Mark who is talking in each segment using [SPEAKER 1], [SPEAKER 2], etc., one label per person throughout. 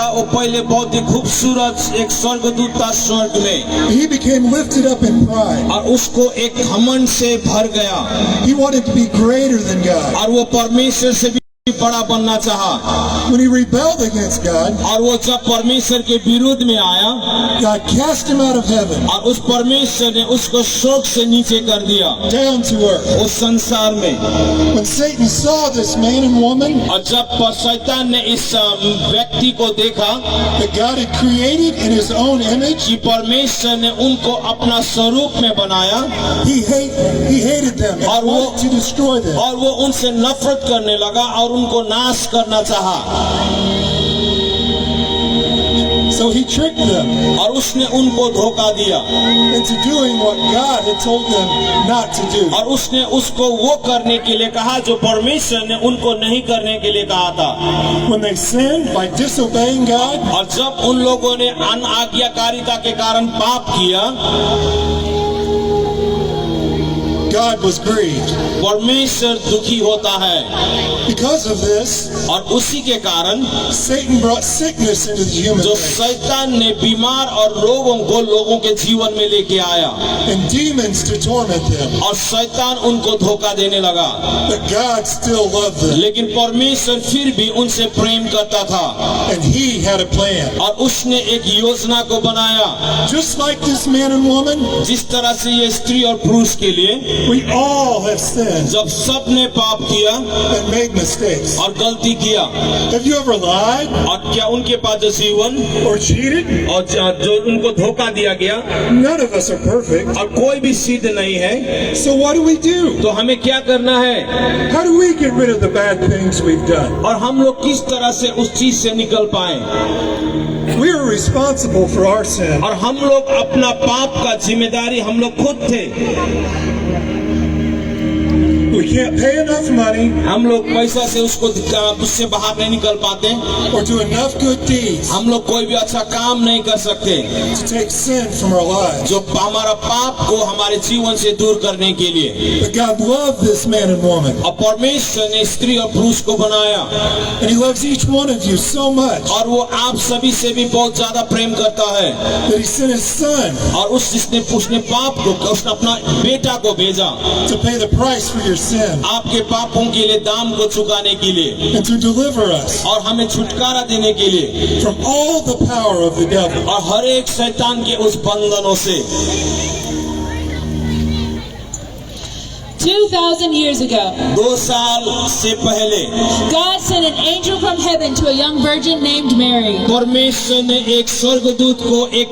[SPEAKER 1] था वो पहले बहुत ही खूबसूरत एक स्वर्गदूत था स्वर्ग में।
[SPEAKER 2] He became lifted up in pride.
[SPEAKER 1] और उसको एक घमंड से भर गया।
[SPEAKER 2] He wanted to be greater than God.
[SPEAKER 1] और वो परमेश्वर से भी बड़ा बनना चाहा।
[SPEAKER 2] When he rebelled against God,
[SPEAKER 1] और वो जब परमेश्वर के विरुद्ध में आया,
[SPEAKER 2] God cast him out of heaven
[SPEAKER 1] और उस परमेश्वर ने उसको स्वर्ग से नीचे कर दिया
[SPEAKER 2] down to earth.
[SPEAKER 1] उस संसार में।
[SPEAKER 2] When Satan saw this man and woman
[SPEAKER 1] और जब शैतान ने इस व्यक्ति को देखा
[SPEAKER 2] that God had created in his own image,
[SPEAKER 1] कि परमेश्वर ने उनको अपना स्वरूप में बनाया,
[SPEAKER 2] he hated them and
[SPEAKER 1] और वो-
[SPEAKER 2] wanted to destroy them.
[SPEAKER 1] और वो उनसे नफरत करने लगा और उनको नाश करना चाहा।
[SPEAKER 2] So he tricked them
[SPEAKER 1] और उसने उनको धोखा दिया
[SPEAKER 2] into doing what God had told them not to do.
[SPEAKER 1] और उसने उसको वो करने के लिए कहा जो परमेश्वर ने उनको नहीं करने के लिए कहा था।
[SPEAKER 2] When they sinned by disobeying God,
[SPEAKER 1] और जब उन लोगों ने अनाज्ञाकारिता के कारण पाप किया,
[SPEAKER 2] God was grieved.
[SPEAKER 1] परमेश्वर दुखी होता है।
[SPEAKER 2] Because of this,
[SPEAKER 1] और उसी के कारण
[SPEAKER 2] Satan brought sickness into the human
[SPEAKER 1] जो
[SPEAKER 2] race
[SPEAKER 1] शैतान ने बीमार और रोगों को लोगों के जीवन में लेके आया
[SPEAKER 2] and demons to torment them.
[SPEAKER 1] और शैतान उनको धोखा देने लगा।
[SPEAKER 2] But God still loved them,
[SPEAKER 1] लेकिन परमेश्वर फिर भी उनसे प्रेम करता था
[SPEAKER 2] and He had a plan.
[SPEAKER 1] और उसने एक योजना को बनाया।
[SPEAKER 2] Just like this man and woman,
[SPEAKER 1] जिस तरह से ये स्त्री और पुरुष के लिए
[SPEAKER 2] we all have sinned
[SPEAKER 1] जब सब ने पाप किया
[SPEAKER 2] and made mistakes.
[SPEAKER 1] और गलती किया,
[SPEAKER 2] Have you ever lied
[SPEAKER 1] और क्या उनके पास जो जीवन
[SPEAKER 2] or cheated?
[SPEAKER 1] और जो उनको धोखा दिया गया,
[SPEAKER 2] None of us are perfect.
[SPEAKER 1] और कोई भी सिद्ध नहीं है,
[SPEAKER 2] So what do we do?
[SPEAKER 1] तो हमें क्या करना है?
[SPEAKER 2] How do we get rid of the bad things we've done?
[SPEAKER 1] और हम लोग किस तरह से उस चीज से निकल पाए?
[SPEAKER 2] We are responsible for our sin.
[SPEAKER 1] और हम लोग अपना पाप का जिम्मेदारी हम लोग खुद थे।
[SPEAKER 2] We can't pay enough money
[SPEAKER 1] हम लोग पैसा से उससे बाहर नहीं निकल पाते।
[SPEAKER 2] or do enough good deeds
[SPEAKER 1] हम लोग कोई भी अच्छा काम नहीं कर सकते
[SPEAKER 2] to take sin from our lives.
[SPEAKER 1] जो हमारा पाप को हमारे जीवन से दूर करने के लिए।
[SPEAKER 2] But God loved this man and woman,
[SPEAKER 1] और परमेश्वर ने स्त्री और पुरुष को बनाया
[SPEAKER 2] and He loves each one of you so much
[SPEAKER 1] और वो आप सभी से भी बहुत ज्यादा प्रेम करता है
[SPEAKER 2] that He sent His Son
[SPEAKER 1] और उसने पाप को उसने अपना बेटा को भेजा
[SPEAKER 2] to pay the price for your sin
[SPEAKER 1] आपके पापों के लिए दाम को चुकाने के लिए
[SPEAKER 2] and to deliver us
[SPEAKER 1] और हमें छुटकारा देने के लिए
[SPEAKER 2] from all the power of the devil.
[SPEAKER 1] और हर एक शैतान के उस बंधनों से।
[SPEAKER 3] 2,000 years ago,
[SPEAKER 1] 2 साल से पहले
[SPEAKER 3] God sent an angel from heaven to a young virgin named Mary.
[SPEAKER 1] परमेश्वर ने एक स्वर्गदूत को एक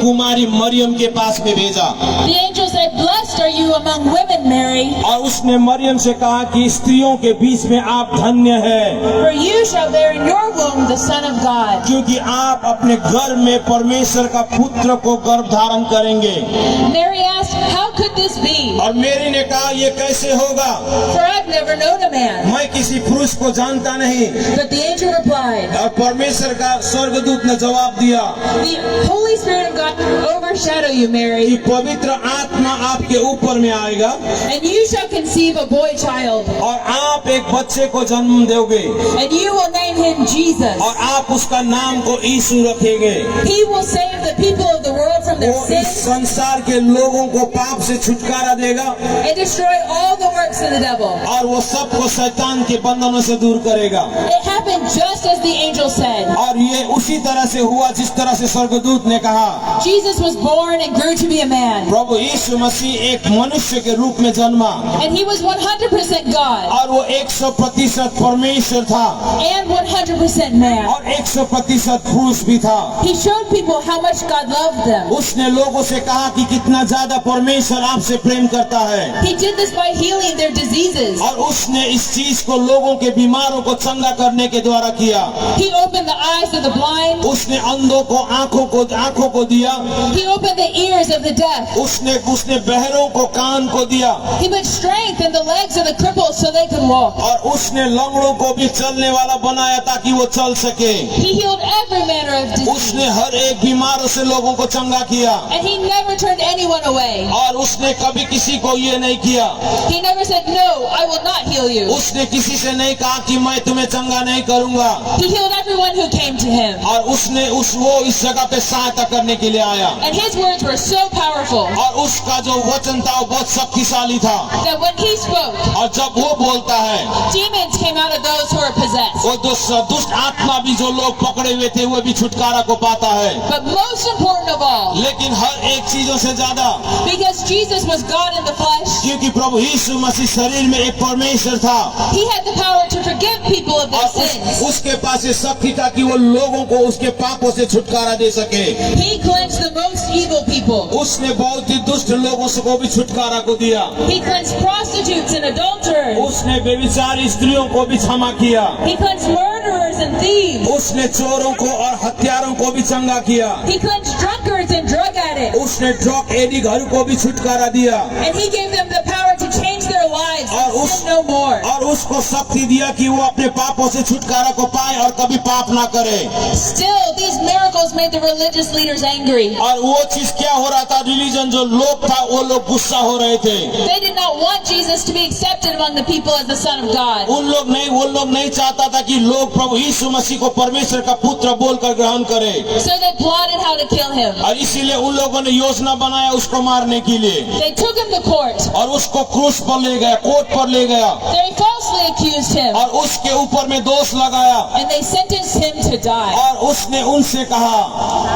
[SPEAKER 1] कुमारी मरियम के पास में भेजा
[SPEAKER 3] The angel said, "Blessed are you among women, Mary,
[SPEAKER 1] और उसने मरियम से कहा कि स्त्रियों के बीच में आप धन्य है
[SPEAKER 3] for you shall bear in your womb the Son of God."
[SPEAKER 1] क्योंकि आप अपने गर्भ में परमेश्वर का पुत्र को गर्भ धारण करेंगे।
[SPEAKER 3] Mary asked, "How could this be?
[SPEAKER 1] और मेरी ने कहा ये कैसे होगा?
[SPEAKER 3] For I've never known a man."
[SPEAKER 1] मैं किसी पुरुष को जानता नहीं।
[SPEAKER 3] But the angel replied,
[SPEAKER 1] और परमेश्वर का स्वर्गदूत ने जवाब दिया
[SPEAKER 3] "The Holy Spirit of God will overshadow you,
[SPEAKER 1] कि
[SPEAKER 3] Mary,
[SPEAKER 1] पवित्र आत्मा आपके ऊपर में आएगा
[SPEAKER 3] and you shall conceive a boy child,
[SPEAKER 1] और आप एक बच्चे को जन्म दोगे
[SPEAKER 3] and you will name him Jesus.
[SPEAKER 1] और आप उसका नाम को यीशु रखेंगे।
[SPEAKER 3] He will save the people of the world from their
[SPEAKER 1] वो इस
[SPEAKER 3] sins
[SPEAKER 1] संसार के लोगों को पाप से छुटकारा देगा
[SPEAKER 3] and destroy all the works of the devil."
[SPEAKER 1] और वो सबको शैतान के बंधनों से दूर करेगा।
[SPEAKER 3] It happened just as the angel said.
[SPEAKER 1] और ये उसी तरह से हुआ जिस तरह से स्वर्गदूत ने कहा।
[SPEAKER 3] Jesus was born and grew to be a man,
[SPEAKER 1] प्रभु यीशु मसीह एक मनुष्य के रूप में जन्मा
[SPEAKER 3] and he was 100% God
[SPEAKER 1] और वो 100% परमेश्वर था
[SPEAKER 3] and 100% man.
[SPEAKER 1] और 100% पुरुष भी था।
[SPEAKER 3] He showed people how much God loved them.
[SPEAKER 1] उसने लोगों से कहा कि कितना ज्यादा परमेश्वर आपसे प्रेम करता है
[SPEAKER 3] He did this by healing their diseases.
[SPEAKER 1] और उसने इस चीज को लोगों के बीमारों को चंगा करने के द्वारा किया।
[SPEAKER 3] He opened the eyes of the blind.
[SPEAKER 1] उसने अंधों को आंखों को दिया।
[SPEAKER 3] He opened the ears of the deaf.
[SPEAKER 1] उसने बहरों को कान को दिया
[SPEAKER 3] He put strength in the legs of the cripples so they could walk.
[SPEAKER 1] और उसने लंगड़ों को भी चलने वाला बनाया ताकि वो चल सके।
[SPEAKER 3] He healed every manner of disease.
[SPEAKER 1] उसने हर एक बीमारों से लोगों को चंगा किया
[SPEAKER 3] And he never turned anyone away.
[SPEAKER 1] और उसने कभी किसी को ये नहीं किया,
[SPEAKER 3] He never said, no, I will not heal you.
[SPEAKER 1] उसने किसी से नहीं कहा कि मैं तुम्हें चंगा नहीं करूंगा,
[SPEAKER 3] He healed everyone who came to him.
[SPEAKER 1] और उसने वो इस जगह पे सहायता करने के लिए आया
[SPEAKER 3] And his words were so powerful
[SPEAKER 1] और उसका जो वचन था वो बहुत शक्तिशाली था
[SPEAKER 3] that when he spoke,
[SPEAKER 1] और जब वो बोलता है
[SPEAKER 3] demons came out of those who were possessed.
[SPEAKER 1] वो दुष्ट आत्मा भी जो लोग पकड़े हुए थे वो भी छुटकारा को पाता है।
[SPEAKER 3] But most important of all,
[SPEAKER 1] लेकिन हर एक चीजों से ज्यादा
[SPEAKER 3] because Jesus was God in the flesh,
[SPEAKER 1] क्योंकि प्रभु यीशु मसीह शरीर में एक परमेश्वर था
[SPEAKER 3] he had the power to forgive people of their
[SPEAKER 1] और
[SPEAKER 3] sins.
[SPEAKER 1] उसके पास ये शक्ति था कि वो लोगों को उसके पापों से छुटकारा दे सके।
[SPEAKER 3] He cleansed the most evil people.
[SPEAKER 1] उसने बहुत ही दुष्ट लोगों से को भी छुटकारा को दिया।
[SPEAKER 3] He cleansed prostitutes and adulterers.
[SPEAKER 1] उसने बेविचारी स्त्रियों को भी क्षमा किया।
[SPEAKER 3] He cleansed murderers and thieves.
[SPEAKER 1] उसने चोरों को और हत्यारों को भी चंगा किया।
[SPEAKER 3] He cleansed drunkards and drug addicts.
[SPEAKER 1] उसने ड्रग एडिक्ट को भी छुटकारा दिया
[SPEAKER 3] And he gave them the power to change their lives
[SPEAKER 1] और
[SPEAKER 3] and sin no more.
[SPEAKER 1] और उसको शक्ति दिया कि वो अपने पापों से छुटकारा को पाए और कभी पाप ना करे।
[SPEAKER 3] Still, these miracles made the religious leaders angry.
[SPEAKER 1] और वो चीज क्या हो रहा था, रिलीजन जो लोग था वो लोग गुस्सा हो रहे थे।
[SPEAKER 3] They did not want Jesus to be accepted among the people as the Son of God.
[SPEAKER 1] वो लोग नहीं चाहता था कि लोग प्रभु यीशु मसीह को परमेश्वर का पुत्र बोलकर ग्रहण करें
[SPEAKER 3] So they plotted how to kill him.
[SPEAKER 1] और इसीलिए उन लोगों ने योजना बनाया उसको मारने के लिए
[SPEAKER 3] They took him to court.
[SPEAKER 1] और उसको क्रूस पर ले गया, कोर्ट पर ले गया
[SPEAKER 3] They falsely accused him.
[SPEAKER 1] और उसके ऊपर में दोष लगाया
[SPEAKER 3] And they sentenced him to die.
[SPEAKER 1] और उसने उनसे कहा,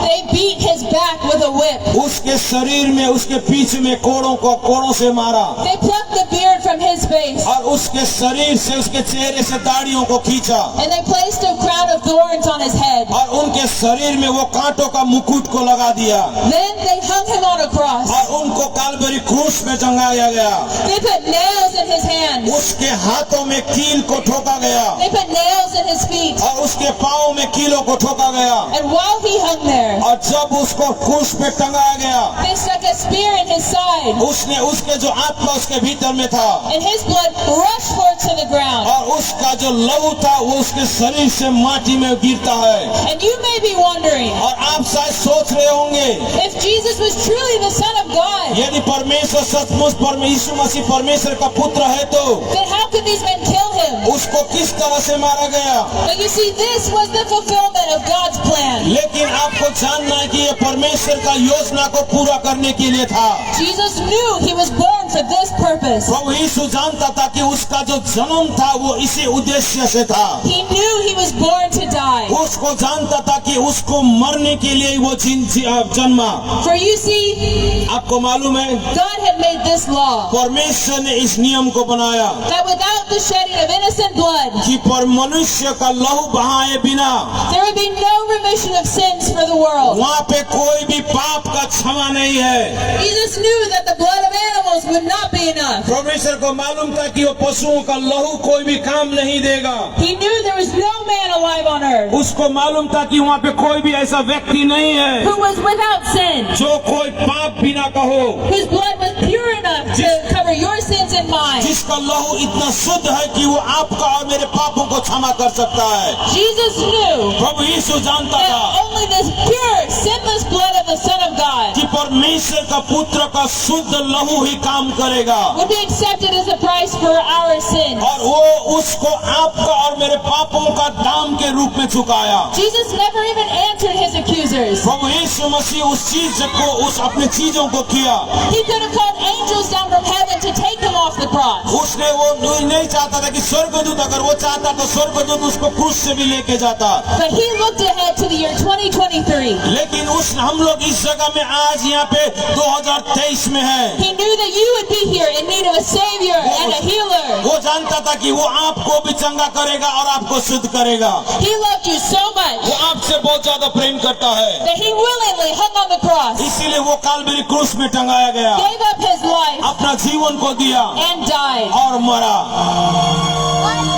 [SPEAKER 3] They beat his back with a whip.
[SPEAKER 1] उसके शरीर में उसके पीछे में कोड़ों से मारा
[SPEAKER 3] They plucked the beard from his face.
[SPEAKER 1] और उसके शरीर से उसके चेहरे से दाढ़ियों को खींचा
[SPEAKER 3] And they placed a crown of thorns on his head.
[SPEAKER 1] और उनके शरीर में वो कांटों का मुकुट को लगा दिया
[SPEAKER 3] Then they hung him on a cross.
[SPEAKER 1] और उनको कालवरी क्रूस में टंगाया गया।
[SPEAKER 3] They put nails in his hands.
[SPEAKER 1] उसके हाथों में कील को ठोका गया
[SPEAKER 3] They put nails in his feet.
[SPEAKER 1] और उसके पाँव में कीलों को ठोका गया
[SPEAKER 3] And while he hung there,
[SPEAKER 1] और जब उसको क्रूस पे टंगाया गया
[SPEAKER 3] they stuck a spear in his side.
[SPEAKER 1] उसने उसके जो आत्मा उसके भीतर में था
[SPEAKER 3] And his blood rushed forth to the ground.
[SPEAKER 1] और उसका जो लहू था वो उसके शरीर से माटी में गिरता है।
[SPEAKER 3] And you may be wondering,
[SPEAKER 1] और आप शायद सोच रहे होंगे
[SPEAKER 3] if Jesus was truly the Son of God,
[SPEAKER 1] यदि परमेश्वर सचमुच यीशु मसीह परमेश्वर का पुत्र है तो
[SPEAKER 3] then how could these men kill him?
[SPEAKER 1] उसको किस तरह से मारा गया।
[SPEAKER 3] But you see, this was the fulfillment of God's plan.
[SPEAKER 1] लेकिन आपको जानना है कि ये परमेश्वर का योजना को पूरा करने के लिए था।
[SPEAKER 3] Jesus knew he was born for this purpose.
[SPEAKER 1] प्रभु यीशु जानता था कि उसका जो जन्म था वो इसी उद्देश्य से था।
[SPEAKER 3] He knew he was born to die.
[SPEAKER 1] उसको जानता था कि उसको मरने के लिए वो जन्मा।
[SPEAKER 3] For you see,
[SPEAKER 1] आपको मालूम है
[SPEAKER 3] God had made this law
[SPEAKER 1] परमेश्वर ने इस नियम को बनाया
[SPEAKER 3] that without the shedding of innocent blood,
[SPEAKER 1] कि पर मनुष्य का लहू बहाए बिना
[SPEAKER 3] there would be no remission of sins for the world.
[SPEAKER 1] वहाँ पे कोई भी पाप का क्षमा नहीं है।
[SPEAKER 3] Jesus knew that the blood of animals would not be enough.
[SPEAKER 1] परमेश्वर को मालूम था कि वो पशुओं का लहू कोई भी काम नहीं देगा।
[SPEAKER 3] He knew there was no man alive on earth
[SPEAKER 1] उसको मालूम था कि वहाँ पे कोई भी ऐसा व्यक्ति नहीं है
[SPEAKER 3] who was without sin,
[SPEAKER 1] जो कोई पाप बिना का हो,
[SPEAKER 3] whose blood was pure enough to cover your sins and mine.
[SPEAKER 1] जिसका लहू इतना शुद्ध है कि वो आपका और मेरे पापों को क्षमा कर सकता है।
[SPEAKER 3] Jesus knew
[SPEAKER 1] प्रभु यीशु जानता था
[SPEAKER 3] that only this pure, sinless blood of the Son of God
[SPEAKER 1] कि परमेश्वर का पुत्र का शुद्ध लहू ही काम करेगा
[SPEAKER 3] would be accepted as a price for our sins.
[SPEAKER 1] और वो उसको आपका और मेरे पापों का दाम के रूप में चुकाया।
[SPEAKER 3] Jesus never even answered his accusers.
[SPEAKER 1] प्रभु यीशु मसीह उस चीज को उस अपने चीजों को किया।
[SPEAKER 3] He could have called angels down from heaven to take him off the cross.
[SPEAKER 1] उसने वो नहीं चाहता था कि स्वर्गदूत, अगर वो चाहता तो स्वर्गदूत उसको क्रूस से भी लेके जाता।
[SPEAKER 3] But he looked ahead to the year 2023.
[SPEAKER 1] लेकिन हम लोग इस जगह में आज यहाँ पे 2023 में है।
[SPEAKER 3] He knew that you would be here in need of a savior and a healer.
[SPEAKER 1] वो जानता था कि वो आपको भी चंगा करेगा और आपको शुद्ध करेगा।
[SPEAKER 3] He loved you so much
[SPEAKER 1] वो आपसे बहुत ज्यादा प्रेम करता है,
[SPEAKER 3] that he willingly hung on the cross,
[SPEAKER 1] इसीलिए वो कालवरी क्रूस में टंगाया गया,
[SPEAKER 3] gave up his life,
[SPEAKER 1] अपना जीवन को दिया
[SPEAKER 3] and died.
[SPEAKER 1] और मरा।